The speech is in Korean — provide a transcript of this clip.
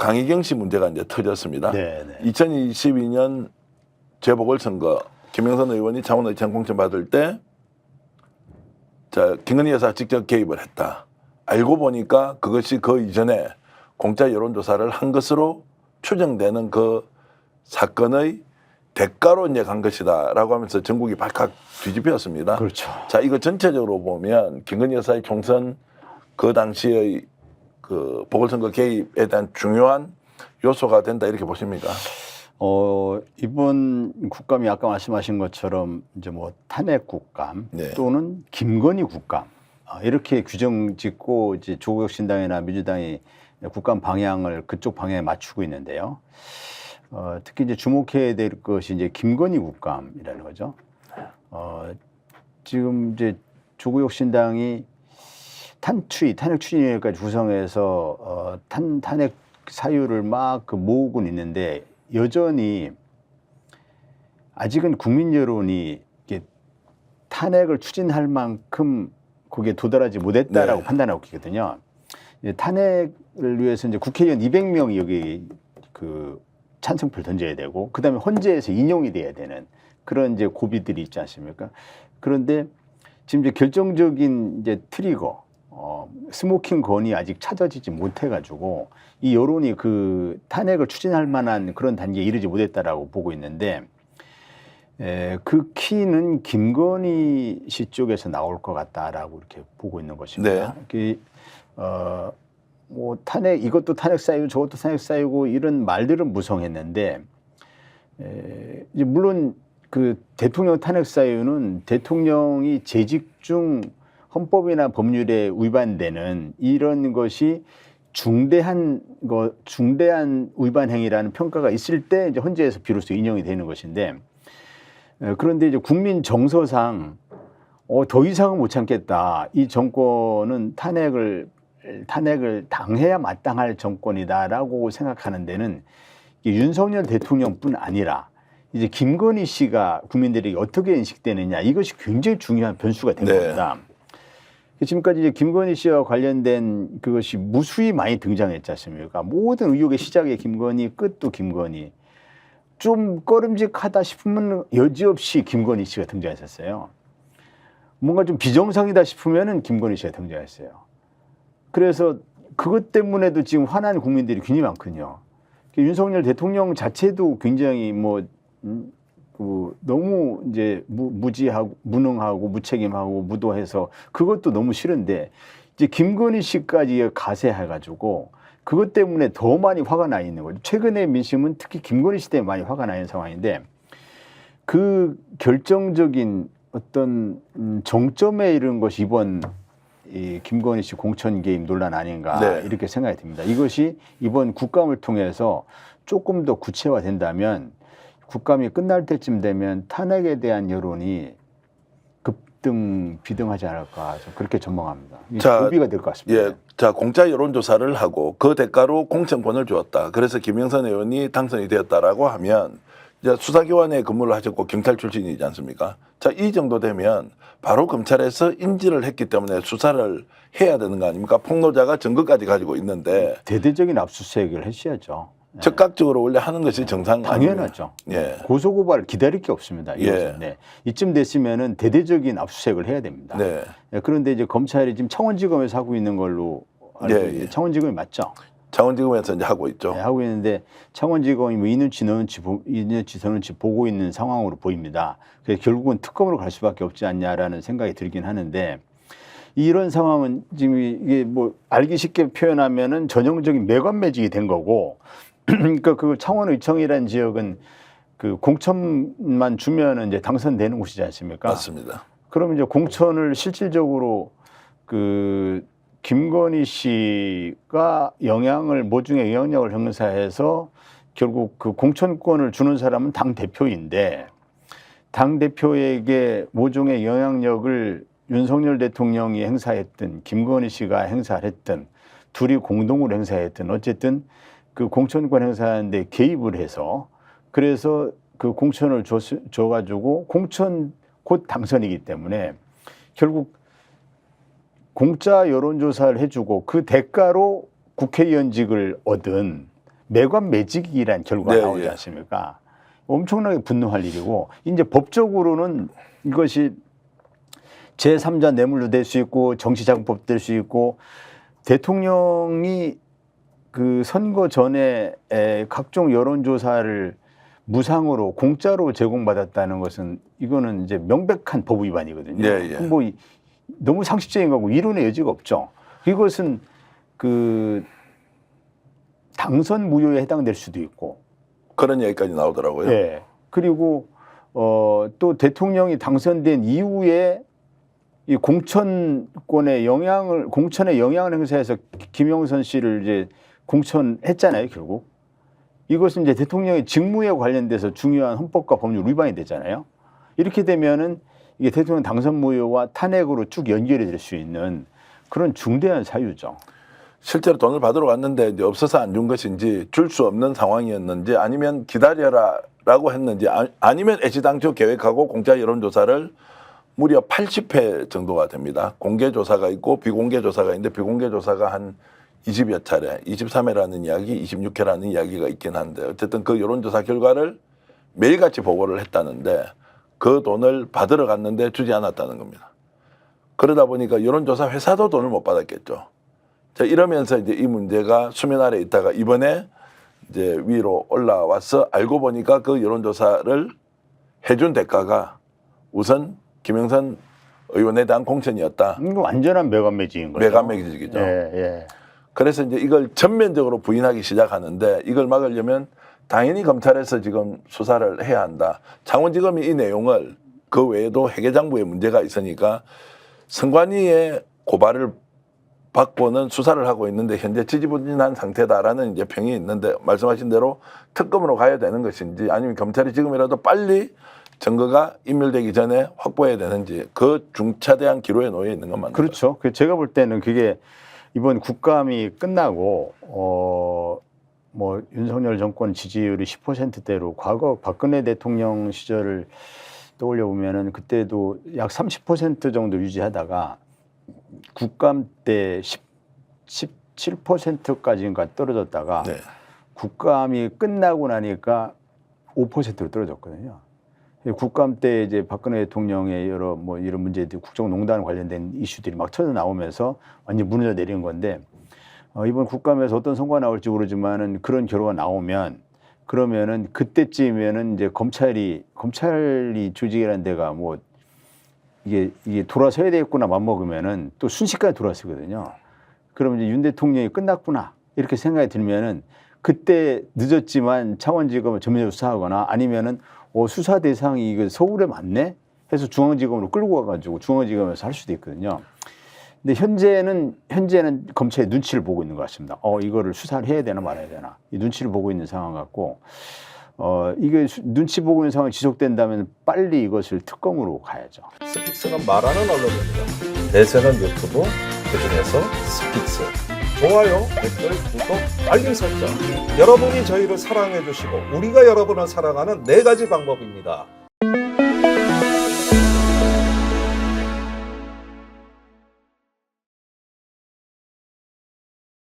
강희경 씨 문제가 이제 터졌습니다. 네네. 2022년 재보궐선거 김영선 의원이 자원의창 공천 받을 때 김건희 여사가 직접 개입을 했다. 알고 보니까 그것이 그 이전에 공짜 여론조사를 한 것으로 추정되는 그 사건의 대가로 이제 간 것이다라고 하면서 전국이 발칵 뒤집혔습니다. 그렇죠. 자, 이거 전체적으로 보면 김건희 여사의 총선 그 당시의 그 보궐선거 개입에 대한 중요한 요소가 된다 이렇게 보십니까? 이번 국감이 아까 말씀하신 것처럼 이제 뭐 탄핵 국감 네. 또는 김건희 국감 이렇게 규정 짓고 이제 조국 신당이나 민주당이 국감 방향을 그쪽 방향에 맞추고 있는데요. 특히 이제 주목해야 될 것이 이제 김건희 국감이라는 거죠. 지금 이제 조국 신당이 탄핵 추진위원회까지 구성해서 탄핵 사유를 막 모으고 있는데 여전히 아직은 국민 여론이 이게 탄핵을 추진할 만큼 거기에 도달하지 못했다라고 네. 판단하고 있거든요. 탄핵을 위해서 이제 국회의원 200명이 여기 그 찬성표를 던져야 되고, 그 다음에 헌재에서 인용이 돼야 되는 그런 이제 고비들이 있지 않습니까? 그런데 지금 이제 결정적인 이제 트리거, 스모킹 건이 아직 찾아지지 못해가지고 이 여론이 그 탄핵을 추진할 만한 그런 단계에 이르지 못했다라고 보고 있는데, 그 키는 김건희 씨 쪽에서 나올 것 같다라고 이렇게 보고 있는 것입니다. 네. 뭐 탄핵, 이것도 탄핵 사유고 저것도 탄핵 사유고 이런 말들은 무성했는데, 이제 물론 그 대통령 탄핵 사유는 대통령이 재직 중 헌법이나 법률에 위반되는 이런 것이 중대한 위반 행위라는 평가가 있을 때 이제 헌재에서 비로소 인용이 되는 것인데, 그런데 이제 국민 정서상 더 이상은 못 참겠다. 이 정권은 탄핵을 당해야 마땅할 정권이다라고 생각하는 데는 윤석열 대통령뿐 아니라 이제 김건희 씨가 국민들에게 어떻게 인식되느냐, 이것이 굉장히 중요한 변수가 된 겁니다. 지금까지 이제 김건희 씨와 관련된 그것이 무수히 많이 등장했지 않습니까? 모든 의혹의 시작에 김건희, 끝도 김건희. 좀 꺼름직하다 싶으면 여지없이 김건희 씨가 등장했었어요. 뭔가 좀 비정상이다 싶으면은 김건희 씨가 등장했어요. 그래서 그것 때문에도 지금 화난 국민들이 굉장히 많거든요. 윤석열 대통령 자체도 굉장히 너무 이제 무지하고 무능하고 무책임하고 무도해서 그것도 너무 싫은데, 이제 김건희 씨까지 가세해가지고 그것 때문에 더 많이 화가 나 있는 거죠. 최근의 민심은 특히 김건희 씨 때문에 많이 화가 나 있는 상황인데, 그 결정적인 어떤 정점에 이른 것이 이번 이 김건희 씨 공천 개입 논란 아닌가 이렇게 생각이 듭니다. 이것이 이번 국감을 통해서 조금 더 구체화된다면 국감이 끝날 때쯤 되면 탄핵에 대한 여론이 비등하지 않을까, 그렇게 전망합니다. 고비가 될 것 같습니다. 자, 공짜 여론조사를 하고 그 대가로 공천권을 주었다. 그래서 김영선 의원이 당선이 되었다라고 하면 이제 수사기관에 근무를 하셨고 경찰 출신이지 않습니까? 자, 이 정도 되면 바로 검찰에서 인지를 했기 때문에 수사를 해야 되는 거 아닙니까? 폭로자가 증거까지 가지고 있는데 대대적인 압수수색을 하셔야죠. 즉각적으로 원래 하는 것이 정상 당연하죠. 고소고발 기다릴 게 없습니다. 이쯤 됐으면은 대대적인 압수수색을 해야 됩니다. 그런데 이제 검찰이 지금 창원지검에서 하고 있는 걸로 알고 있는데, 창원지검이 맞죠? 창원지검에서 이제 하고 있죠. 하고 있는데 창원지검이 뭐 이눈치 저눈치 보고 있는 상황으로 보입니다. 그래서 결국은 특검으로 갈 수밖에 없지 않냐라는 생각이 들긴 하는데, 이런 상황은 지금 이게 뭐 알기 쉽게 표현하면은 전형적인 매관매직이 된 거고, 그러니까 그 창원의청이라는 지역은 그 공천만 주면은 이제 당선되는 곳이지 않습니까? 맞습니다. 그럼 이제 공천을 실질적으로 그 김건희 씨가 모중의 영향력을 행사해서 결국 그 공천권을 주는 사람은 당 대표인데, 당 대표에게 모종의 영향력을 윤석열 대통령이 행사했든 김건희 씨가 행사를 했든 둘이 공동으로 행사했든 어쨌든 그 공천권 행사하는데 개입을 해서, 그래서 그 공천을 줘가지고 공천 곧 당선이기 때문에 결국 공짜 여론조사를 해주고 그 대가로 국회의원직을 얻은 매관 매직이란 결과가 네, 나오지 예. 않습니까? 엄청나게 분노할 일이고 이제 법적으로는 이것이 제3자 뇌물도 될 수 있고 정치자금법 될 수 있고 대통령이 그 선거 전에 각종 여론조사를 무상으로 공짜로 제공받았다는 것은 이거는 이제 명백한 법 위반이거든요. 예, 예. 뭐 너무 상식적인 거고 이론의 여지가 없죠. 이것은 그 당선 무효에 해당될 수도 있고. 그런 얘기까지 나오더라고요. 예. 그리고 또 대통령이 당선된 이후에 이 공천에 영향을 행사해서 김영선 씨를 이제 공천했잖아요, 결국. 이것은 이제 대통령의 직무에 관련돼서 중요한 헌법과 법률 위반이 되잖아요. 이렇게 되면은 이게 대통령 당선 무효와 탄핵으로 쭉 연결이 될 수 있는 그런 중대한 사유죠. 실제로 돈을 받으러 갔는데 이제 없어서 안 준 것인지 줄 수 없는 상황이었는지 아니면 기다려라라고 했는지 아니면 애시당초 계획하고 공짜 여론조사를 무려 80회 정도가 됩니다. 공개조사가 있고 비공개조사가 있는데 비공개조사가 한 20여 차례, 23회라는 이야기, 26회라는 이야기가 있긴 한데 어쨌든 그 여론조사 결과를 매일같이 보고를 했다는데 그 돈을 받으러 갔는데 주지 않았다는 겁니다. 그러다 보니까 여론조사 회사도 돈을 못 받았겠죠. 자, 이러면서 이제 이 문제가 수면 아래 있다가 이번에 이제 위로 올라와서 알고 보니까 그 여론조사를 해준 대가가 우선 김영선 의원에 대한 공천이었다. 이거 완전한 매관매직인 거죠. 매관매직이죠. 예, 예. 그래서 이제 이걸 전면적으로 부인하기 시작하는데 이걸 막으려면 당연히 검찰에서 지금 수사를 해야 한다. 창원지검이 이 내용을 그 외에도 회계장부에 문제가 있으니까 선관위의 고발을 받고는 수사를 하고 있는데 현재 지지부진한 상태다라는 이제 평이 있는데 말씀하신 대로 특검으로 가야 되는 것인지 아니면 검찰이 지금이라도 빨리 증거가 인멸되기 전에 확보해야 되는지 그 중차대한 기로에 놓여 있는 건 맞는 그렇죠. 제가 볼 때는 그게 이번 국감이 끝나고 뭐 윤석열 정권 지지율이 10%대로 과거 박근혜 대통령 시절을 떠올려 보면은 그때도 약 30% 정도 유지하다가 국감 때 17%까지인가 떨어졌다가 네. 국감이 끝나고 나니까 5%로 떨어졌거든요. 국감 때 이제 박근혜 대통령의 여러 뭐 이런 문제들 국정농단 관련된 이슈들이 막 터져 나오면서 완전 무너져 내린 건데 이번 국감에서 어떤 선거가 나올지 모르지만은 그런 결과가 나오면 그러면은 그때쯤이면은 이제 검찰이 조직이라는 데가 뭐 이게 돌아서야 되겠구나 맘먹으면은 또 순식간에 돌아서거든요. 그러면 이제 윤 대통령이 끝났구나 이렇게 생각이 들면은 그때 늦었지만 창원지검을 전면적으로 수사하거나 아니면은 수사 대상이 이거 서울에 맞네 해서 중앙지검으로 끌고 가가지고 중앙지검에서 할 수도 있거든요. 근데 현재는 검찰이 눈치를 보고 있는 것 같습니다. 이거를 수사를 해야 되나 말아야 되나 이 눈치를 보고 있는 상황 같고 이게 눈치 보고 있는 상황이 지속된다면 빨리 이것을 특검으로 가야죠. 스픽스는 말하는 언론입니다. 대세는 유튜브, 그중에서 스픽스. 좋아요, 댓글, 구독, 알림 설정. 여러분이 저희를 사랑해 주시고 우리가 여러분을 사랑하는 4가지 방법입니다.